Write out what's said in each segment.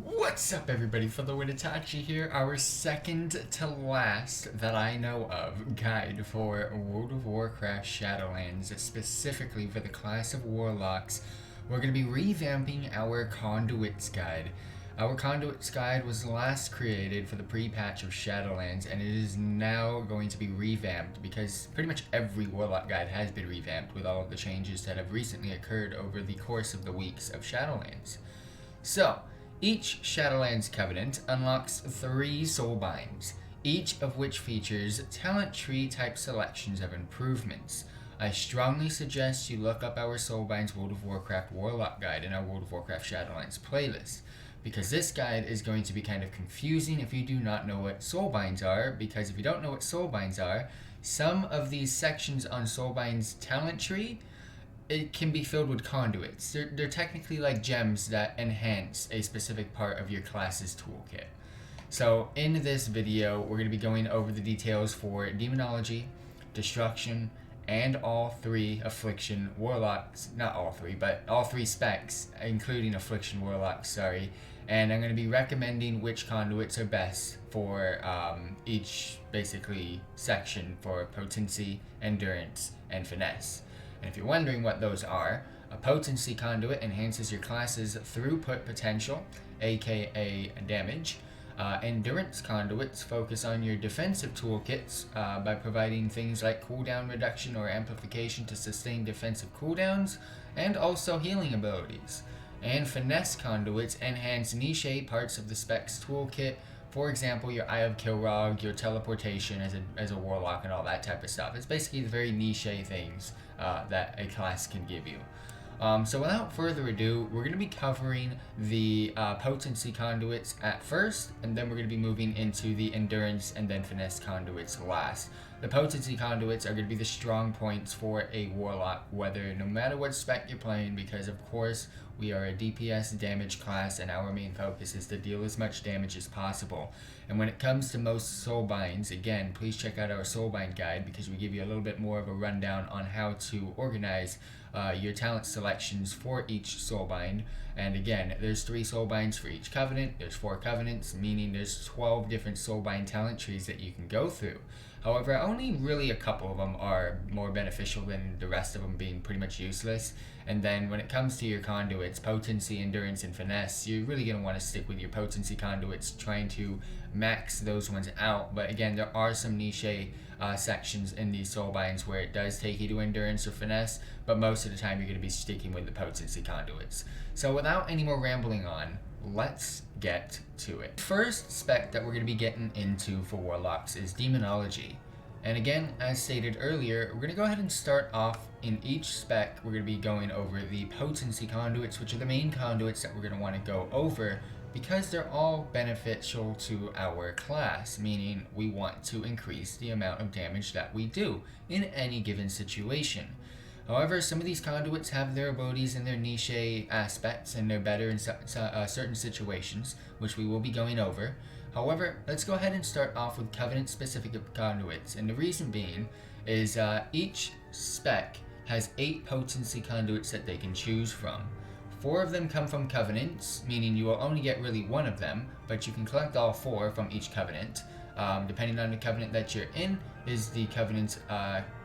What's up everybody, FTWitachi here, our second to last that I know of guide for World of Warcraft Shadowlands, specifically for the class of Warlocks. We're going to be revamping our Conduits guide. Our Conduits guide was last created for the pre-patch of Shadowlands, and it is now going to be revamped because pretty much every Warlock guide has been revamped with all of the changes that have recently occurred over the course of the weeks of Shadowlands. So, each Shadowlands Covenant unlocks 3 soulbinds, each of which features talent tree type selections of improvements. I strongly suggest you look up our Soulbinds World of Warcraft Warlock guide in our World of Warcraft Shadowlands playlist, because this guide is going to be kind of confusing if you do not know what soulbinds are, because if you don't know what soulbinds are, some of these sections on Soulbind's talent tree it can be filled with conduits. They're technically like gems that enhance a specific part of your class's toolkit. So in this video, we're going to be going over the details for Demonology, Destruction, and all 3 Affliction Warlocks. Not all 3, but all 3 specs, including Affliction Warlocks, sorry. And I'm going to be recommending which conduits are best for each, basically, section for Potency, Endurance, and Finesse. And if you're wondering what those are, a Potency Conduit enhances your class's throughput potential, aka damage. Endurance Conduits focus on your defensive toolkits by providing things like cooldown reduction or amplification to sustain defensive cooldowns, and also healing abilities. And Finesse Conduits enhance niche parts of the spec's toolkit. For example, your Eye of Kilrog, your teleportation as a warlock, and all that type of stuff. It's basically the very niche things that a class can give you. So without further ado, we're going to be covering the Potency Conduits at first, and then we're going to be moving into the Endurance and then Finesse Conduits last. The Potency Conduits are going to be the strong points for a Warlock, no matter what spec you're playing, because of course we are a DPS damage class and our main focus is to deal as much damage as possible. And when it comes to most soulbinds, again, please check out our soulbind guide because we give you a little bit more of a rundown on how to organize your talent selections for each soulbind. And again, there's 3 soulbinds for each covenant, there's 4 covenants, meaning there's 12 different soulbind talent trees that you can go through. However, only really a couple of them are more beneficial than the rest of them being pretty much useless. And then when it comes to your conduits, Potency, Endurance, and Finesse, you're really going to want to stick with your Potency conduits, trying to max those ones out. But again, there are some niche sections in these soulbinds where it does take you to Endurance or Finesse, but most of the time you're going to be sticking with the Potency conduits. So without any more rambling on, let's get to it. First spec that we're going to be getting into for Warlocks is Demonology. And again, as stated earlier, we're going to go ahead and start off in each spec. We're going to be going over the Potency Conduits, which are the main conduits that we're going to want to go over because they're all beneficial to our class, meaning we want to increase the amount of damage that we do in any given situation. However, some of these conduits have their abilities and their niche aspects, and they're better in certain situations, which we will be going over. However, let's go ahead and start off with Covenant-specific conduits, and the reason being is each spec has 8 Potency conduits that they can choose from. 4 of them come from Covenants, meaning you will only get really 1 of them, but you can collect all 4 from each Covenant. Depending on the Covenant that you're in, is the Covenant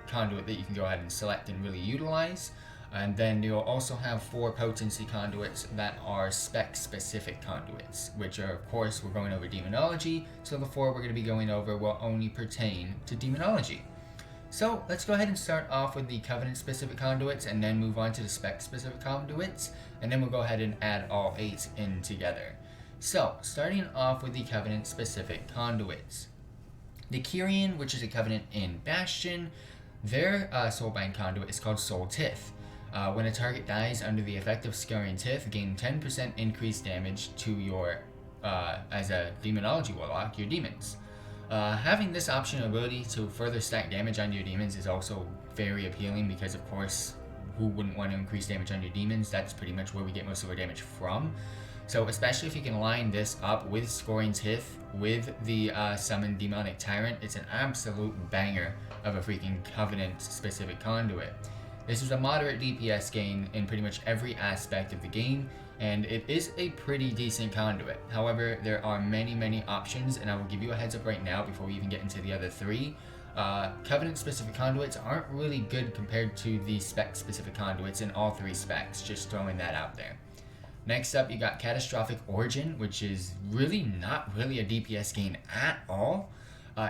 conduit that you can go ahead and select and really utilize. And then you'll also have 4 Potency conduits that are spec-specific conduits, which are, of course, we're going over Demonology, so the 4 we're going to be going over will only pertain to Demonology. So let's go ahead and start off with the Covenant-specific conduits and then move on to the spec-specific conduits, and then we'll go ahead and add all 8 in together. So, starting off with the Covenant-specific conduits. The Kyrian, which is a Covenant in Bastion, their Soulbind conduit is called Soul Tith. When a target dies under the effect of Scarring Tith, gain 10% increased damage to your, as a Demonology Warlock, your demons. Having this optional ability to further stack damage on your demons is also very appealing because, of course, who wouldn't want to increase damage on your demons? That's pretty much where we get most of our damage from. So especially if you can line this up with Scoring Tith, with the summoned Demonic Tyrant, it's an absolute banger of a freaking Covenant-specific conduit. This is a moderate DPS gain in pretty much every aspect of the game, and it is a pretty decent conduit. However, there are many options, and I will give you a heads up right now before we even get into the other three. Covenant specific conduits aren't really good compared to the spec specific conduits in all three specs, just throwing that out there. Next up, you got Catastrophic Origin, which is really not really a DPS gain at all.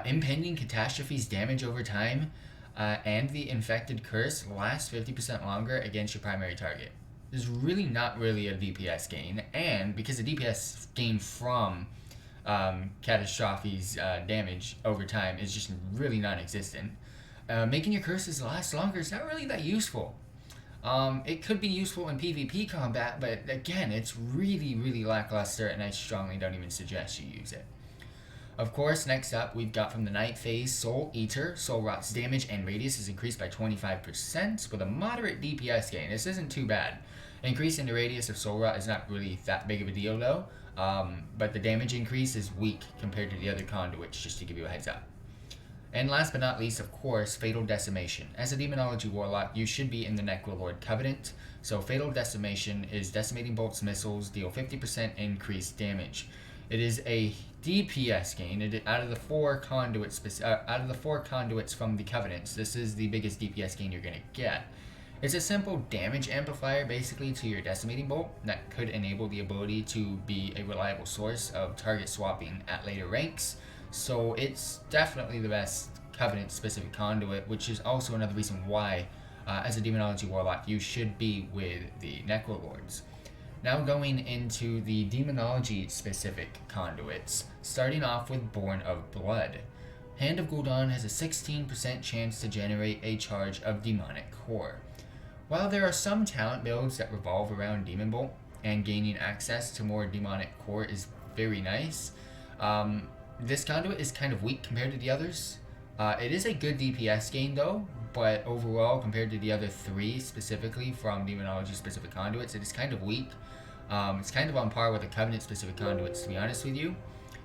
Impending Catastrophes damage over time, and the Infected Curse lasts 50% longer against your primary target. This is really not really a DPS gain, and because the DPS gain from Catastrophes damage over time is just really non-existent, making your curses last longer is not really that useful. It could be useful in PvP combat, but again, it's really lackluster, and I strongly don't even suggest you use it. Of course, next up, we've got from the Night Phase, Soul Eater. Soul Rot's damage and radius is increased by 25% with a moderate DPS gain. This isn't too bad. Increasing the radius of Soul Rot is not really that big of a deal though, but the damage increase is weak compared to the other conduits, just to give you a heads up. And last but not least, of course, Fatal Decimation. As a Demonology Warlock, you should be in the Necrolord Covenant. So Fatal Decimation is Decimating Bolts missiles deal 50% increased damage. It is a DPS gain. Out of the four conduits from the Covenants, this is the biggest DPS gain you're going to get. It's a simple damage amplifier basically to your Decimating Bolt that could enable the ability to be a reliable source of target swapping at later ranks. So it's definitely the best Covenant specific conduit, which is also another reason why as a Demonology Warlock you should be with the Necrolords. Now going into the Demonology specific conduits, starting off with Born of Blood. Hand of Gul'dan has a 16% chance to generate a charge of Demonic Core. While there are some talent builds that revolve around Demon Bolt, and gaining access to more Demonic Core is very nice, this conduit is kind of weak compared to the others. It is a good DPS gain though, but overall compared to the other three specifically from Demonology specific conduits, it is kind of weak. It's kind of on par with the Covenant specific conduits, to be honest with you.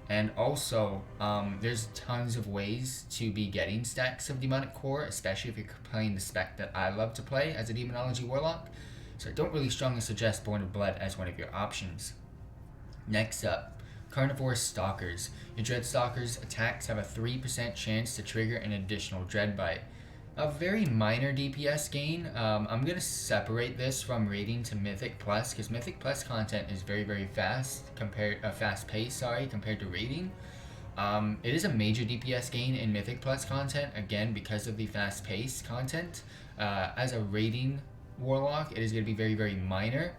And also, there's tons of ways to be getting stacks of Demonic Core, especially if you're playing the spec that I love to play as a Demonology Warlock. So I don't really strongly suggest Born of Blood as one of your options. Next up, Carnivorous Stalkers. Your Dread Stalkers attacks have a 3% chance to trigger an additional Dread Bite. A very minor DPS gain. I'm going to separate this from rating to Mythic Plus, because Mythic Plus content is very fast, fast paced, compared to rating. It is a major DPS gain in Mythic Plus content, again, because of the fast paced content. As a rating Warlock, it is going to be very minor.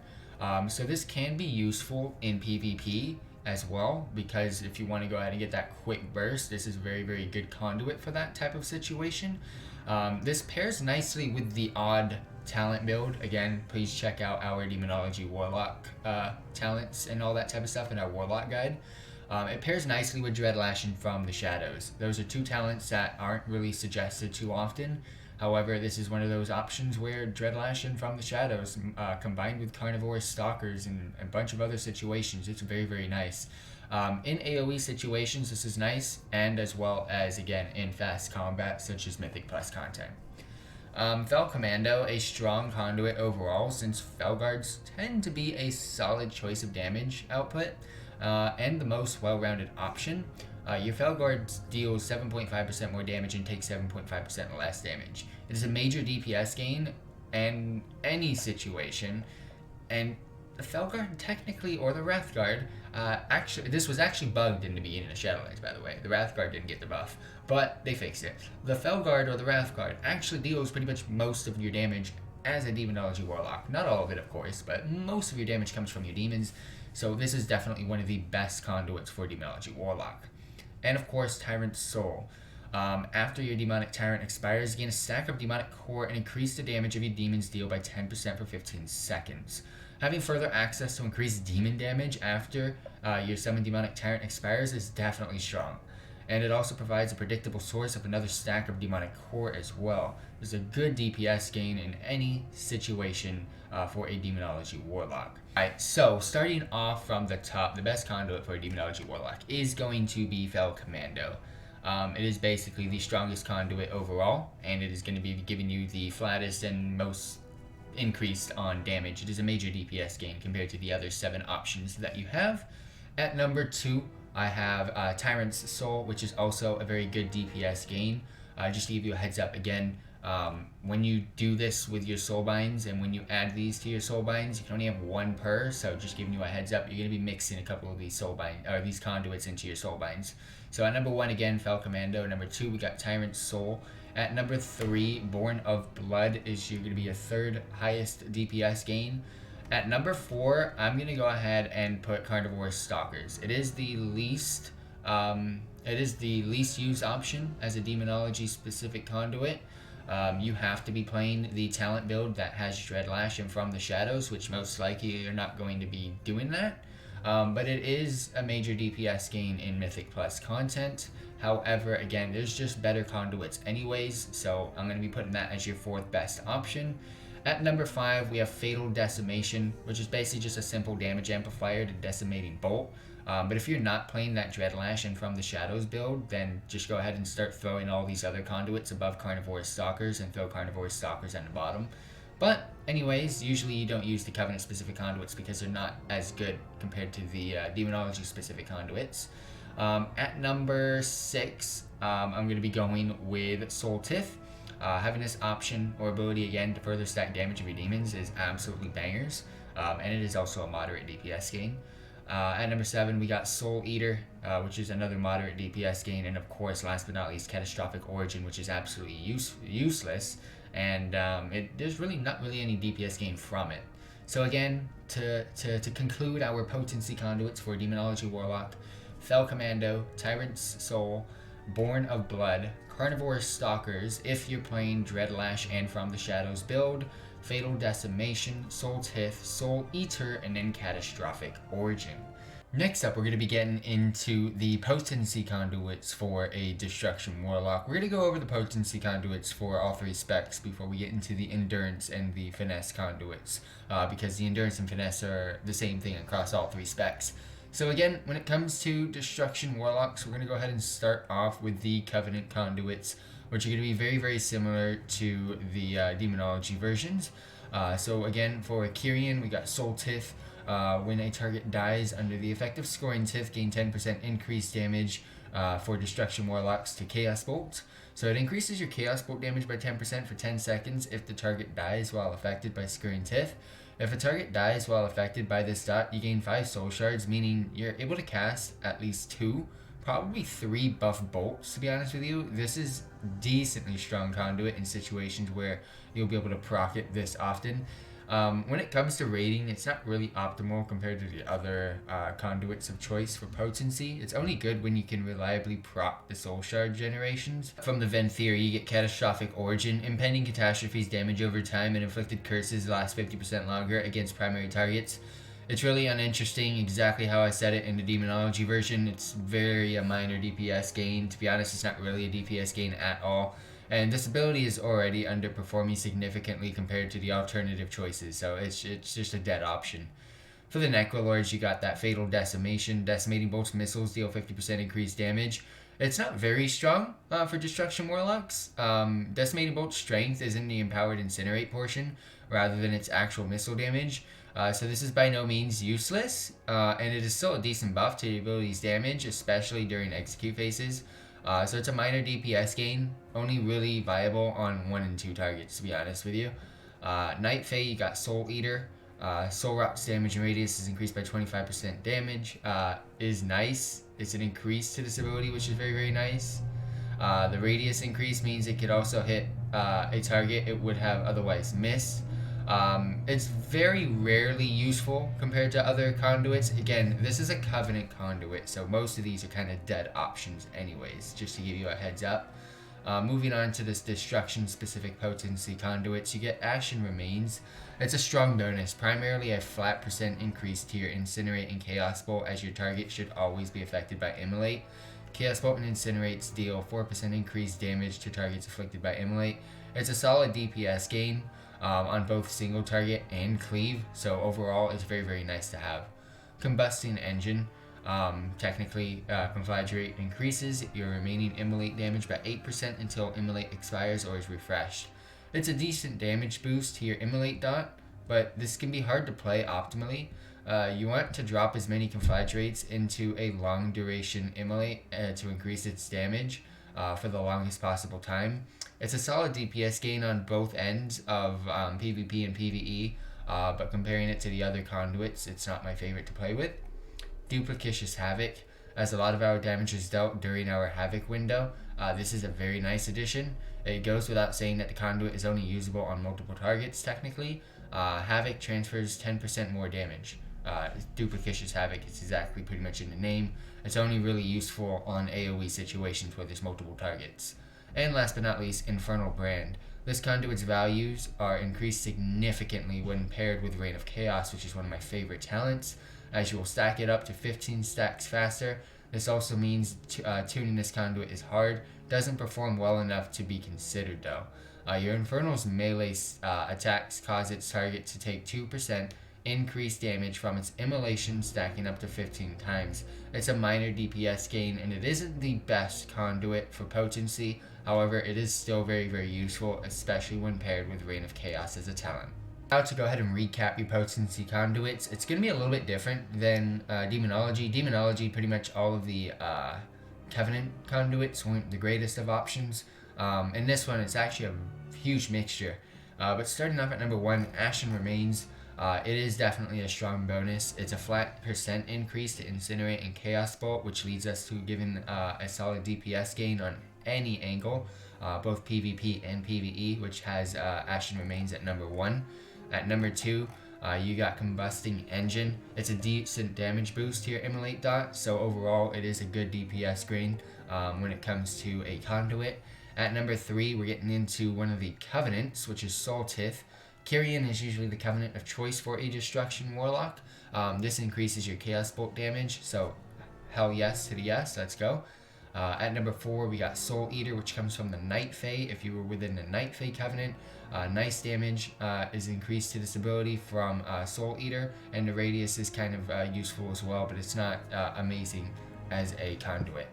So this can be useful in PvP as well, because if you want to go ahead and get that quick burst, this is a very good conduit for that type of situation. This pairs nicely with the odd talent build. Again, please check out our Demonology Warlock talents and all that type of stuff in our Warlock guide. It pairs nicely with Dread Lashing from the Shadows. Those are two talents that aren't really suggested too often. However, this is one of those options where Dread Lashing from the Shadows combined with Carnivorous Stalkers and a bunch of other situations, it's very nice. In AoE situations, this is nice, and as well as, again, in fast combat, such as Mythic Plus content. Fel Commando, a strong conduit overall, since Fel Guards tend to be a solid choice of damage output, and the most well-rounded option. Your Fel Guards deals 7.5% more damage and takes 7.5% less damage. It is a major DPS gain in any situation, and the Fel Guard technically, or the Wrath Guard, this was actually bugged in the beginning of Shadowlands, by the way. The Wrath Guard didn't get the buff, but they fixed it. The Fel Guard, or the Wrath Guard, actually deals pretty much most of your damage as a Demonology Warlock. Not all of it, of course, but most of your damage comes from your demons, so this is definitely one of the best conduits for Demonology Warlock. And of course, Tyrant's Soul. After your Demonic Tyrant expires, gain a stack of Demonic Core and increase the damage of your demons deal by 10% for 15 seconds. Having further access to increased demon damage after your Summon Demonic Tyrant expires is definitely strong. And it also provides a predictable source of another stack of Demonic Core as well. There's a good DPS gain in any situation for a Demonology Warlock. Alright, so starting off from the top, the best conduit for a Demonology Warlock is going to be Fel Commando. It is basically the strongest conduit overall, and it is going to be giving you the flattest and most increased on damage. It is a major DPS gain compared to the other 7 options that you have. At number 2, I have Tyrant's Soul, which is also a very good DPS gain. Just to give you a heads up again, when you do this with your soul binds and when you add these to your soul binds, you can only have 1 per, so just giving you a heads up, you're going to be mixing a couple of these soul bind or these conduits into your soul binds. So at number 1 again, Fel Commando. Number 2, we got Tyrant's Soul. At number 3, Born of Blood is going to be your 3rd highest DPS gain. At number 4, I'm going to go ahead and put Carnivorous Stalkers. It is the least used option as a Demonology specific conduit. You have to be playing the talent build that has Dreadlash and From the Shadows, which most likely you're not going to be doing that. But it is a major DPS gain in Mythic Plus content. However, again, there's just better conduits anyways, so I'm going to be putting that as your 4th best option. At number 5, we have Fatal Decimation, which is basically just a simple damage amplifier to Decimating Bolt. But if you're not playing that Dreadlash and From the Shadows build, then just go ahead and start throwing all these other conduits above Carnivorous Stalkers and throw Carnivorous Stalkers at the bottom. But anyways, usually you don't use the Covenant specific conduits because they're not as good compared to the Demonology specific conduits. At number 6, I'm going to be going with Soul Tith. Having this option or ability again to further stack damage of your demons is absolutely bangers, and it is also a moderate DPS gain. At number 7, we got Soul Eater, which is another moderate DPS gain, and of course, last but not least, Catastrophic Origin, which is absolutely useless, and there's really not any DPS gain from it. So again, to conclude our potency conduits for Demonology Warlock, Fel Commando, Tyrant's Soul, Born of Blood, Carnivorous Stalkers, if you're playing Dreadlash and From the Shadows build, Fatal Decimation, Soul Tith, Soul Eater, and then Catastrophic Origin. Next up, we're going to be getting into the potency conduits for a Destruction Warlock. We're going to go over the potency conduits for all 3 specs before we get into the endurance and the finesse conduits, because the endurance and finesse are the same thing across all 3 specs. So again, when it comes to Destruction Warlocks, we're going to go ahead and start off with the Covenant conduits, which are going to be very, very similar to the Demonology versions. So again, for Kyrian, we got Soul Tith. When a target dies under the effect of scoring Tith, gain 10% increased damage for Destruction Warlocks to Chaos Bolt. So it increases your Chaos Bolt damage by 10% for 10 seconds if the target dies while affected by scoring Tith. If a target dies while affected by this dot, you gain 5 soul shards, meaning you're able to cast at least 2, probably 3 buff bolts, to be honest with you. This is decently strong conduit in situations where you'll be able to proc it this often. When it comes to rating, it's not really optimal compared to the other conduits of choice for potency. It's only good when you can reliably proc the soul shard generations. From the Ven Theory, you get Catastrophic Origin. Impending catastrophes damage over time and inflicted curses last 50% longer against primary targets. It's really uninteresting, exactly how I said it in the Demonology version. It's very a minor DPS gain. To be honest, it's not really a DPS gain at all. And this ability is already underperforming significantly compared to the alternative choices, so it's just a dead option. For the Necrolords, you got that Fatal Decimation. Decimating Bolt's missiles deal 50% increased damage. It's not very strong for Destruction Warlocks. Decimating Bolt's strength is in the Empowered Incinerate portion, rather than its actual missile damage. So this is by no means useless, and it is still a decent buff to the ability's damage, especially during execute phases. So it's a minor DPS gain, only really viable on 1 and 2 targets, to be honest with you. Night Fae, you got Soul Eater. Soul Rock's damage and radius is increased by 25% damage. Is nice. It's an increase to this ability, which is very, very nice. The radius increase means it could also hit a target it would have otherwise missed. It's very rarely useful compared to other conduits. Again, this is a Covenant conduit, so most of these are kind of dead options anyways, just to give you a heads up. Moving on to this Destruction specific potency conduits, you get Ashen Remains. It's a strong bonus, primarily a flat % increase to your Incinerate and Chaos Bolt, as your target should always be affected by Immolate. Chaos Bolt and Incinerates deal 4% increased damage to targets afflicted by Immolate. It's a solid DPS gain on both single target and cleave, so overall it's very, very nice to have. Combusting Engine. Technically, Conflagrate increases your remaining Immolate damage by 8% until Immolate expires or is refreshed. It's a decent damage boost to your Immolate dot, but this can be hard to play optimally. You want to drop as many conflagrates into a long duration Immolate to increase its damage for the longest possible time. It's a solid DPS gain on both ends of PvP and PvE, but comparing it to the other conduits, it's not my favorite to play with. Duplicitous Havoc, as a lot of our damage is dealt during our Havoc window. This is a very nice addition. It goes without saying that the conduit is only usable on multiple targets technically. Havoc transfers 10% more damage. Duplicitous Havoc is exactly pretty much in the name. It's only really useful on AoE situations where there's multiple targets. And last but not least, Infernal Brand. This conduit's values are increased significantly when paired with Reign of Chaos, which is one of my favorite talents, as you will stack it up to 15 stacks faster. This also means tuning this conduit is hard, doesn't perform well enough to be considered though. Your Infernal's melee attacks cause its target to take 2% increased damage from its immolation, stacking up to 15 times. It's a minor DPS gain, and it isn't the best conduit for potency. However, it is still very, very useful, especially when paired with Reign of Chaos as a talent. Now to go ahead and recap your potency conduits, it's going to be a little bit different than Demonology. Demonology, pretty much all of the Covenant conduits weren't the greatest of options. In this one, it's actually a huge mixture. But starting off at number 1, Ashen Remains. It is definitely a strong bonus. It's a flat % increase to Incinerate and Chaos Bolt, which leads us to giving a solid DPS gain on any angle, both PvP and PvE, which has Ashen Remains at number 1. At number 2, you got Combusting Engine. It's a decent damage boost to your Immolate dot, so overall it is a good DPS gain when it comes to a conduit. At number 3, we're getting into one of the Covenants, which is Soul Tith. Kyrian is usually the Covenant of choice for a Destruction Warlock. This increases your Chaos Bolt damage, so hell yes to the yes, let's go. At number 4, we got Soul Eater, which comes from the Night Fae. If you were within the Night Fae Covenant, nice damage is increased to this ability from Soul Eater, and the radius is kind of useful as well, but it's not amazing as a conduit.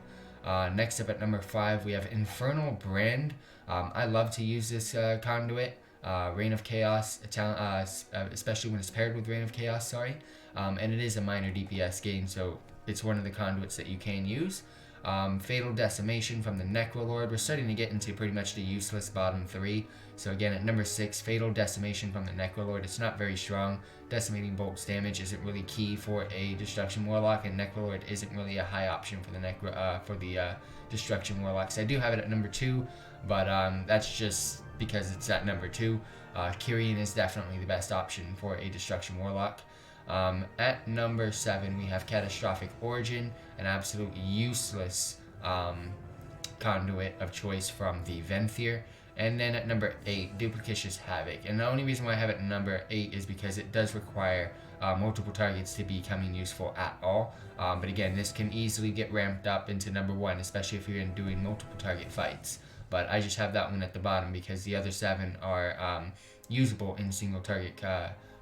Next up at number 5, we have Infernal Brand. I love to use this conduit. Reign of Chaos, especially when it's paired with Reign of Chaos, and it is a minor DPS gain, so it's one of the conduits that you can use. Fatal Decimation from the Necrolord. We're starting to get into pretty much the useless bottom 3. So again, at number 6, Fatal Decimation from the Necrolord. It's not very strong. Decimating Bolt's damage isn't really key for a Destruction Warlock, and Necrolord isn't really a high option for the Destruction Warlock. So I do have it at number 2, but that's just because it's at number 2. Kyrian is definitely the best option for a Destruction Warlock. At number 7, we have Catastrophic Origin, an absolute useless conduit of choice from the Venthyr. And then at number 8, Duplicitous Havoc. And the only reason why I have it at number 8 is because it does require multiple targets to be becoming useful at all. But again, this can easily get ramped up into number 1, especially if you're doing multiple target fights. But I just have that one at the bottom because the other 7 are usable in single target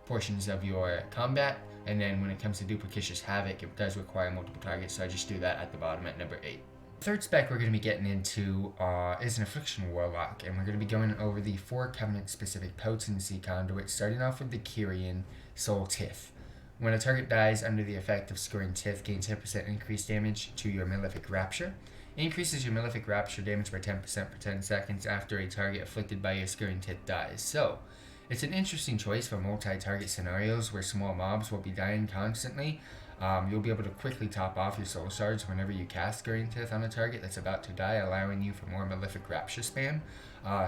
portions of your combat, and then when it comes to Duplicitous Havoc, it does require multiple targets, so I just do that at the bottom at number 8. Third spec we're going to be getting into is an Affliction Warlock, and we're going to be going over the 4 Covenant specific potency conduits, starting off with the Kyrian Soul Tith. When a target dies under the effect of Scoring Tith, gain 10% increased damage to your Malefic Rapture. Increases your Malefic Rapture damage by 10% for 10 seconds after a target afflicted by your Scoring Tith dies. So, it's an interesting choice for multi-target scenarios where small mobs will be dying constantly. You'll be able to quickly top off your soul shards whenever you cast Scoring Tith on a target that's about to die, allowing you for more Malefic Rapture spam.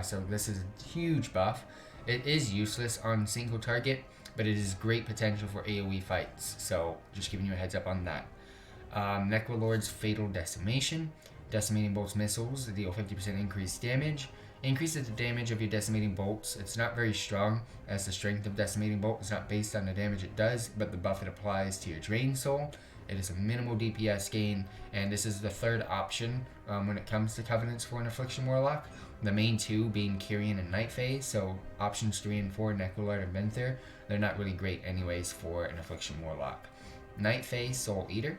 So this is a huge buff. It is useless on single target, but it is great potential for AoE fights, so just giving you a heads up on that. Necrolord's Fatal Decimation. Decimating Bolt's missiles deal 50% increased damage. Increases the damage of your Decimating Bolts. It's not very strong, as the strength of Decimating Bolt is not based on the damage it does, but the buff it applies to your Drain Soul. It is a minimal DPS gain, and this is the third option when it comes to Covenants for an Affliction Warlock. The main 2 being Kyrian and Night Fae, so options 3 and 4, Necrolord and Venthyr, they're not really great anyways for an Affliction Warlock. Night Fae Soul Eater.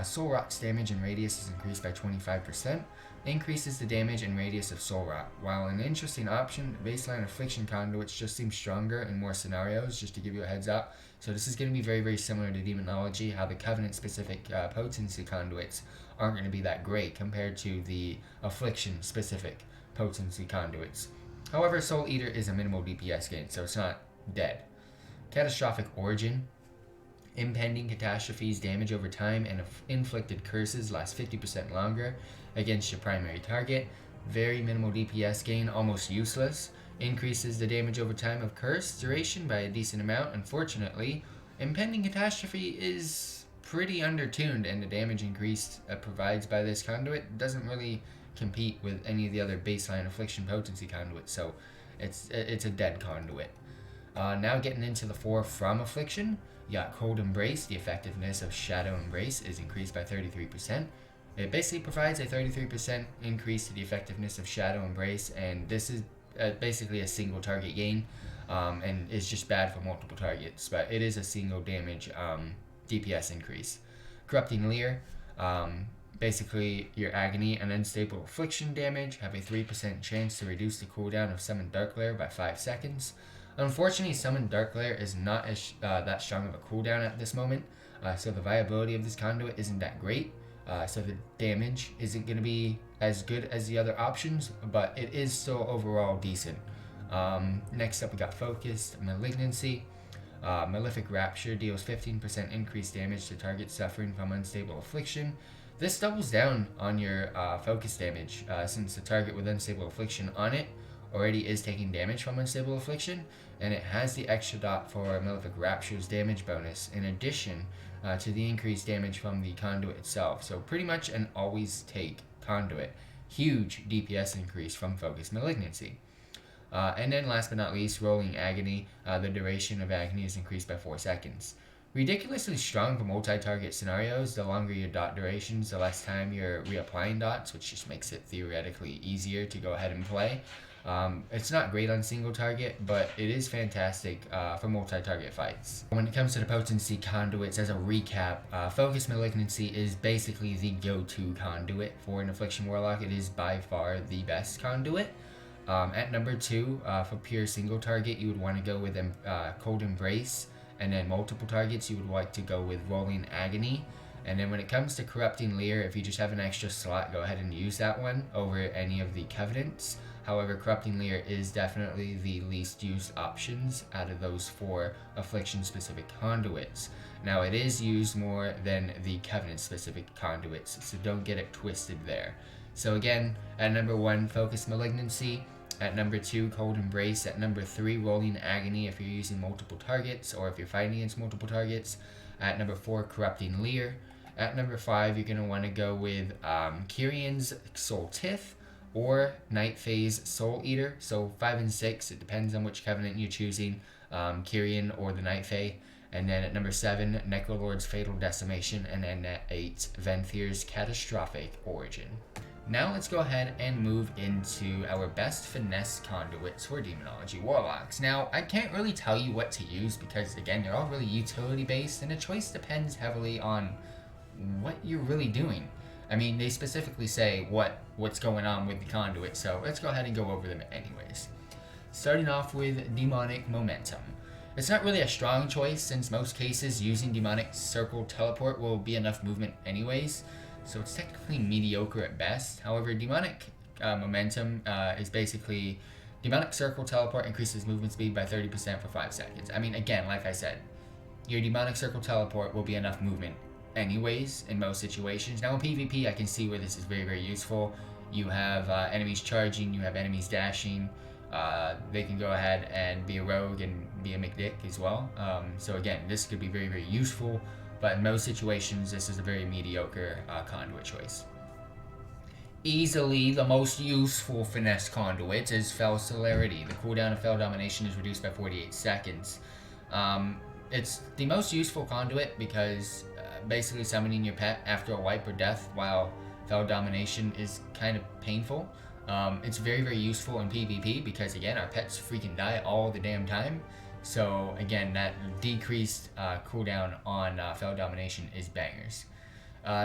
Soul Rot's damage and radius is increased by 25%. Increases the damage and radius of Soul Rot. While an interesting option, baseline Affliction Conduits just seem stronger in more scenarios, just to give you a heads up. So this is going to be very, very similar to Demonology, how the Covenant-specific Potency Conduits aren't going to be that great compared to the Affliction-specific Potency Conduits. However, Soul Eater is a minimal DPS gain, so it's not dead. Catastrophic Origin. Impending catastrophes damage over time and inflicted curses last 50% longer against your primary target. Very minimal DPS gain, almost useless. Increases the damage over time of curse duration by a decent amount. Unfortunately, impending catastrophe is pretty undertuned, and the damage increase provides by this conduit doesn't really compete with any of the other baseline Affliction Potency conduits, so it's a dead conduit. Now getting into the 4 from Affliction, you got Cold Embrace. The effectiveness of Shadow Embrace is increased by 33%. It basically provides a 33% increase to the effectiveness of Shadow Embrace, and this is basically a single target gain, and is just bad for multiple targets, but it is a single damage DPS increase. Corrupting Leer. Basically, your Agony and Unstable Affliction damage have a 3% chance to reduce the cooldown of Summoned Dark Lair by 5 seconds. Unfortunately, Summoned Dark Lair is not as that strong of a cooldown at this moment, so the viability of this conduit isn't that great, so the damage isn't going to be as good as the other options, but it is still overall decent. Next up, we got Focused Malignancy. Malefic Rapture deals 15% increased damage to targets suffering from Unstable Affliction. This doubles down on your focus damage, since the target with Unstable Affliction on it already is taking damage from Unstable Affliction, and it has the extra dot for Malefic Rapture's damage bonus in addition to the increased damage from the conduit itself. So pretty much an always take conduit. Huge DPS increase from Focus Malignancy. And then last but not least, Rolling Agony. The duration of Agony is increased by 4 seconds. Ridiculously strong for multi-target scenarios. The longer your dot durations, the less time you're reapplying dots, which just makes it theoretically easier to go ahead and play. It's not great on single target, but it is fantastic for multi-target fights. When it comes to the Potency Conduits, as a recap, Focus Malignancy is basically the go-to conduit for an Affliction Warlock. It is by far the best conduit. At number 2, for pure single target, you would want to go with Cold Embrace, and then multiple targets, you would like to go with Rolling Agony. And then when it comes to Corrupting Leer, if you just have an extra slot, go ahead and use that one over any of the Covenants. However, Corrupting Leer is definitely the least used options out of those 4 Affliction-specific conduits. Now, it is used more than the Covenant-specific conduits, so don't get it twisted there. So again, at number 1, Focus Malignancy. At number 2, Cold Embrace. At number 3, Rolling Agony if you're using multiple targets or if you're fighting against multiple targets. At number 4, Corrupting Leer. At number 5, you're going to want to go with Kyrian's Soul Tiff or Night Phase Soul Eater. So 5 and 6, it depends on which Covenant you're choosing, Kyrian or the Night Fae. And then at number 7, Necrolord's Fatal Decimation. And then at 8, Venthir's Catastrophic Origin. Now let's go ahead and move into our best finesse conduits for Demonology Warlocks. Now, I can't really tell you what to use because, again, they're all really utility-based, and the choice depends heavily on what you're really doing. I mean, they specifically say what's going on with the conduit, so let's go ahead and go over them anyways. Starting off with Demonic Momentum. It's not really a strong choice, since most cases using Demonic Circle Teleport will be enough movement anyways, so it's technically mediocre at best. However, Demonic Momentum is basically Demonic Circle Teleport increases movement speed by 30% for 5 seconds. I mean, again, like I said, your Demonic Circle Teleport will be enough movement anyways in most situations. Now in PvP, I can see where this is very, very useful. You have enemies charging, you have enemies dashing. They can go ahead and be a rogue and be a McDick as well. So again, this could be very, very useful. But in most situations, this is a very mediocre conduit choice. Easily the most useful finesse conduit is Fel Celerity. The cooldown of Fel Domination is reduced by 48 seconds. It's the most useful conduit because basically summoning your pet after a wipe or death while Fel Domination is kind of painful. It's very, very useful in PvP because, again, our pets freaking die all the damn time. So again, that decreased cooldown on Fel Domination is bangers.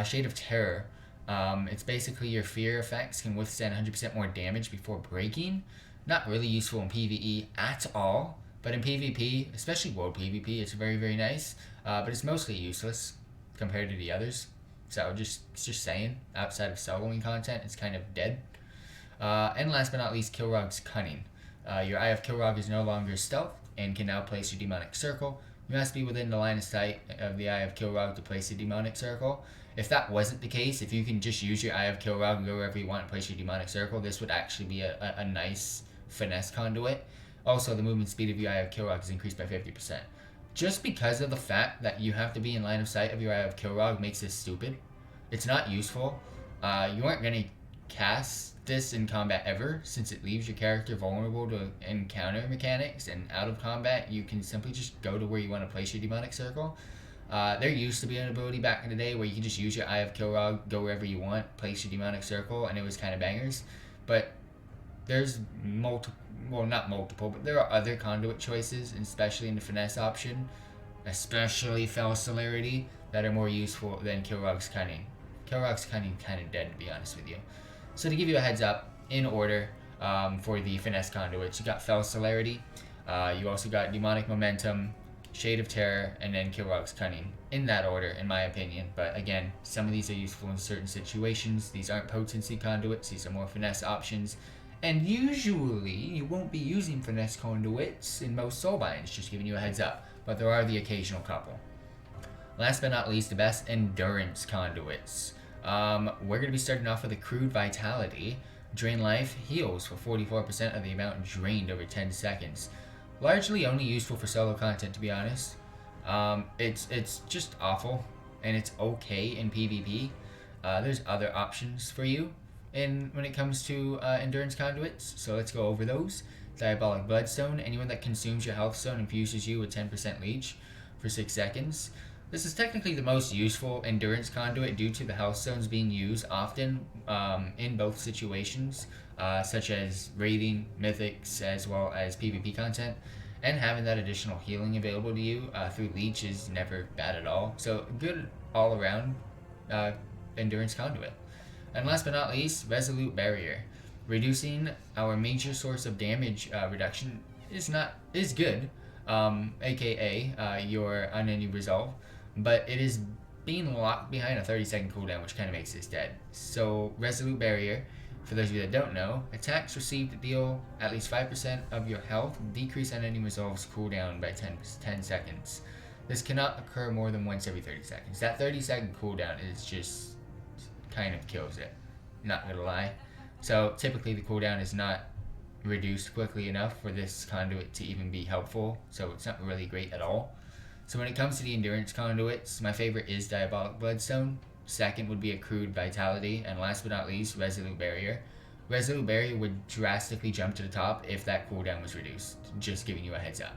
Shade of Terror. It's basically your fear effects can withstand 100% more damage before breaking. Not really useful in PvE at all, but in PvP, especially world PvP, it's very, very nice. But it's mostly useless compared to the others. So just saying, outside of soloing content, it's kind of dead. And last but not least, Kilrog's Cunning. Your Eye of Kilrog is no longer stealth and can now place your demonic circle. You must be within the line of sight of the Eye of Kilrog to place your demonic circle. If that wasn't the case, if you can just use your Eye of Kilrog and go wherever you want and place your demonic circle, this would actually be a nice finesse conduit. Also, the movement speed of your Eye of Kilrog is increased by 50%. Just because of the fact that you have to be in line of sight of your Eye of Kilrog makes this stupid. It's not useful. You aren't going to cast this in combat ever, since it leaves your character vulnerable to encounter mechanics, and out of combat you can simply just go to where you want to place your demonic circle. There used to be an ability back in the day where you could just use your Eye of Kilrog, go wherever you want, place your demonic circle, and it was kind of bangers. But there's not multiple, but there are other conduit choices, especially in the finesse option, especially Fel Celerity, that are more useful than Kilrog's Cunning. Kilrog's Cunning kind of dead, to be honest with you. So to give you a heads up, in order, for the finesse conduits, you got Fel Celerity, you also got Demonic Momentum, Shade of Terror, and then Kilrog's Cunning. In that order, in my opinion. But again, some of these are useful in certain situations. These aren't potency conduits, these are more finesse options. And usually, you won't be using finesse conduits in most soulbinds, just giving you a heads up. But there are the occasional couple. Last but not least, the best endurance conduits. We're going to be starting off with Accrued Vitality. Drain life heals for 44% of the amount drained over 10 seconds. Largely only useful for solo content, to be honest. It's just awful, and it's okay in PvP. There's other options for you when it comes to endurance conduits, so let's go over those. Diabolic Bloodstone. Anyone that consumes your health stone infuses you with 10% leech for 6 seconds. This is technically the most useful endurance conduit due to the health stones being used often in both situations, such as raiding, mythics, as well as PvP content. And having that additional healing available to you through leech is never bad at all. So good all around endurance conduit. And last but not least, Resolute Barrier. Reducing our major source of damage reduction is good, aka your unending resolve, but it is being locked behind a 30-second cooldown, which kind of makes this dead. So Resolute Barrier, for those of you that don't know, attacks received to deal at least 5% of your health, decrease unending resolve's cooldown by 10 seconds. This cannot occur more than once every 30 seconds. That 30-second cooldown is just kind of kills it, not gonna lie. So typically the cooldown is not reduced quickly enough for this conduit to even be helpful, so it's not really great at all. So when it comes to the endurance conduits, my favorite is Diabolic Bloodstone, second would be Accrued Vitality, and last but not least, Resolute Barrier. Resolute Barrier would drastically jump to the top if that cooldown was reduced, just giving you a heads up.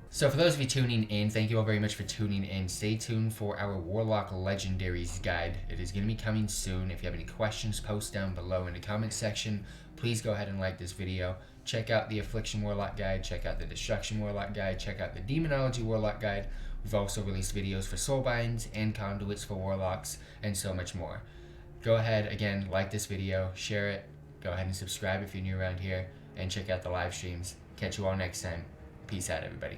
So for those of you tuning in, thank you all very much for tuning in. Stay tuned for our Warlock Legendaries guide. It is going to be coming soon. If you have any questions, post down below in the comment section. Please go ahead and like this video. Check out the Affliction Warlock guide. Check out the Destruction Warlock guide. Check out the Demonology Warlock guide. We've also released videos for soulbinds and conduits for warlocks and so much more. Go ahead, again, like this video, share it. Go ahead and subscribe if you're new around here, and check out the live streams. Catch you all next time. Peace out, everybody.